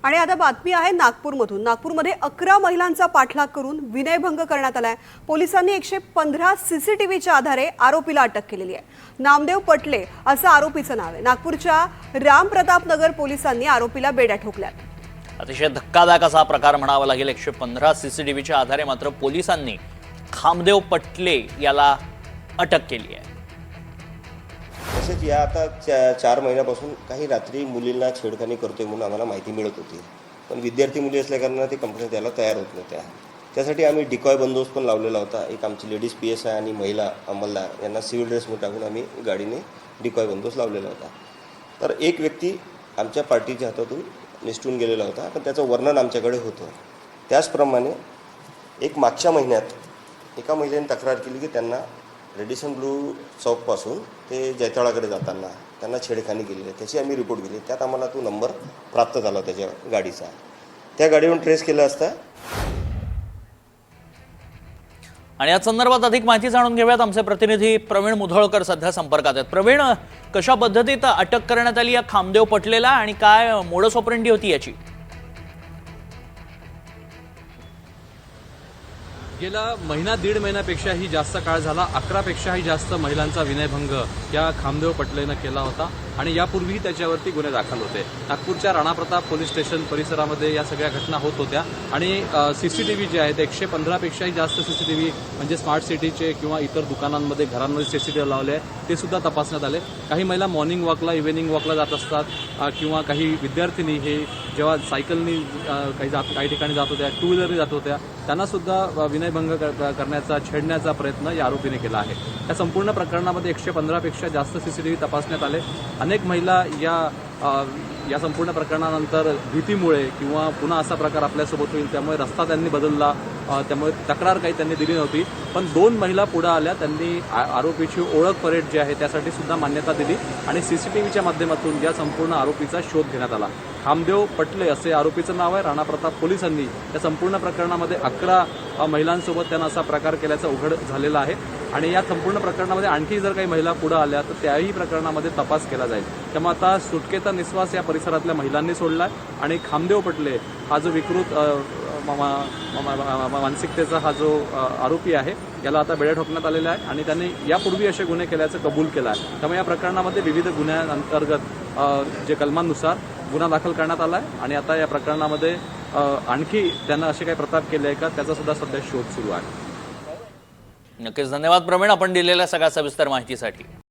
आणि आता बातमी आहे नागपूरमधून। नागपूरमध्ये 11 महिलांचा पाठलाग करून विनयभंग करण्यात आलाय। पोलिसांनी 115 सीसीटीव्हीच्या आधारे आरोपीला अटक केलेली आहे। नामदेव पटले असं आरोपीचं नाव आहे। नागपूरच्या रामप्रताप नगर पोलिसांनी आरोपीला बेड्या ठोकल्यात। अतिशय धक्कादायक असा प्रकार म्हणावा लागेल। 115 सीसीटीव्हीच्या आधारे मात्र पोलिसांनी नामदेव पटले याला अटक केली आहे। तसेच या आता 4 महिन्यापासून काही रात्री मुलींना छेडखानी करतोय म्हणून आम्हाला माहिती मिळत होती, पण विद्यार्थी मुली असल्याकारणाने ते कंप्लेंट द्यायला तयार होत नव्हत्या। त्यासाठी आम्ही डिकॉय बंदोबस्त पण लावलेला होता। एक आमची लेडीज PSI आणि महिला अंमलदार यांना सिव्हिल ड्रेसमध्ये टाकून आम्ही गाडीने डिकॉय बंदोबस्त लावलेला होता। तर एक व्यक्ती आमच्या पार्टीच्या हातातून निसटून गेलेला होता, पण त्याचं वर्णन आमच्याकडे होतं। त्याचप्रमाणे एक मागच्या महिन्यात एका महिलेने तक्रार केली की त्यांना रेडिसन ब्लू चौकपासून ते जैताळाकडे जाताना त्यांना छेडखानी केली आहे। त्याची आम्ही रिपोर्ट केली। त्यात आम्हाला तो नंबर प्राप्त झाला त्याच्या गाडीचा। त्या गाडीवरून ट्रेस केला असता। आणि या संदर्भात अधिक माहिती जाणून घेऊयात। आमचे प्रतिनिधी प्रवीण मुधोळकर सध्या संपर्कात आहेत। प्रवीण, कशा पद्धतीत अटक करण्यात आली या नामदेव पटलेला आणि काय मोडस ऑपरेंडी होती याची? गेला महिना दीड महिन्यापेक्षाही जास्त काळ झाला। 11 पेक्षाही जास्त महिलांचा विनयभंग या नामदेव पटलेनं केला होता आणि यापूर्वीही त्याच्यावरती गुन्हे दाखल होते। नागपूरच्या राणाप्रताप पोलीस स्टेशन परिसरामध्ये या सगळ्या घटना होत होत्या आणि सीसीटीव्ही जे आहेत 115 पेक्षाही जास्त सीसीटीव्ही म्हणजे स्मार्ट सिटीचे किंवा इतर दुकानांमध्ये घरांमध्ये सीसीटीव्ही लावले आहे ते सुद्धा तपासण्यात आले। काही महिला मॉर्निंग वॉकला इव्हिनिंग वॉकला जात असतात किंवा काही विद्यार्थिनी हे जेव्हा सायकलनी काही ठिकाणी जात होत्या, टू व्हीलरनी जात होत्या, त्यांना सुद्धा विनयभंग करण्याचा छेडण्याचा प्रयत्न या आरोपीने केला आहे। या संपूर्ण प्रकरणामध्ये 115 पेक्षा जास्त सीसीटीव्ही तपासण्यात आले। अनेक महिला या संपूर्ण प्रकरणानंतर भीतीमुळे किंवा पुन्हा असा प्रकार आपल्यासोबत होईल त्यामुळे रस्ता त्यांनी बदलला, त्यामुळे तक्रार काही त्यांनी दिली नव्हती, पण 2 महिला पुढे आल्या। त्यांनी आरोपीची ओळख परेड जी आहे त्यासाठी सुद्धा मान्यता दिली आणि सीसीटीव्हीच्या माध्यमातून या संपूर्ण आरोपीचा शोध घेण्यात आला। नामदेव पटले असे आरोपीचं नाव आहे। राणाप्रताप पोलिसांनी या संपूर्ण प्रकरणामध्ये 11 महिलांसोबत त्यांना असा प्रकार केल्याचं उघड झालेला आहे आणि या संपूर्ण प्रकरणामध्ये आणखी जर काही महिला पुढे आल्या तर त्याही प्रकरणामध्ये तपास केला जाईल। त्यामुळे आता सुटकेचा निश्वास या परिसरातल्या महिलांनी सोडला आहे आणि नामदेव पटले हा जो विकृत मानसिकतेचा हा जो आरोपी आहे याला आता बेड्या ठोकण्यात आलेला आहे आणि त्यांनी यापूर्वी असे गुन्हे केल्याचं कबूल केलं आहे। त्यामुळे या प्रकरणामध्ये विविध गुन्ह्यांअंतर्गत जे कलमांनुसार गुन्हा दाखल करण्यात आला आहे आणि आता या प्रकरणामध्ये आणखी त्यांना असे काही प्रताप केले आहे का त्याचा सुद्धा सध्या शोध सुरू आहे। नक्कीच धन्यवाद प्रवीण, आपण दिलेल्या सगळ्या सविस्तर माहितीसाठी।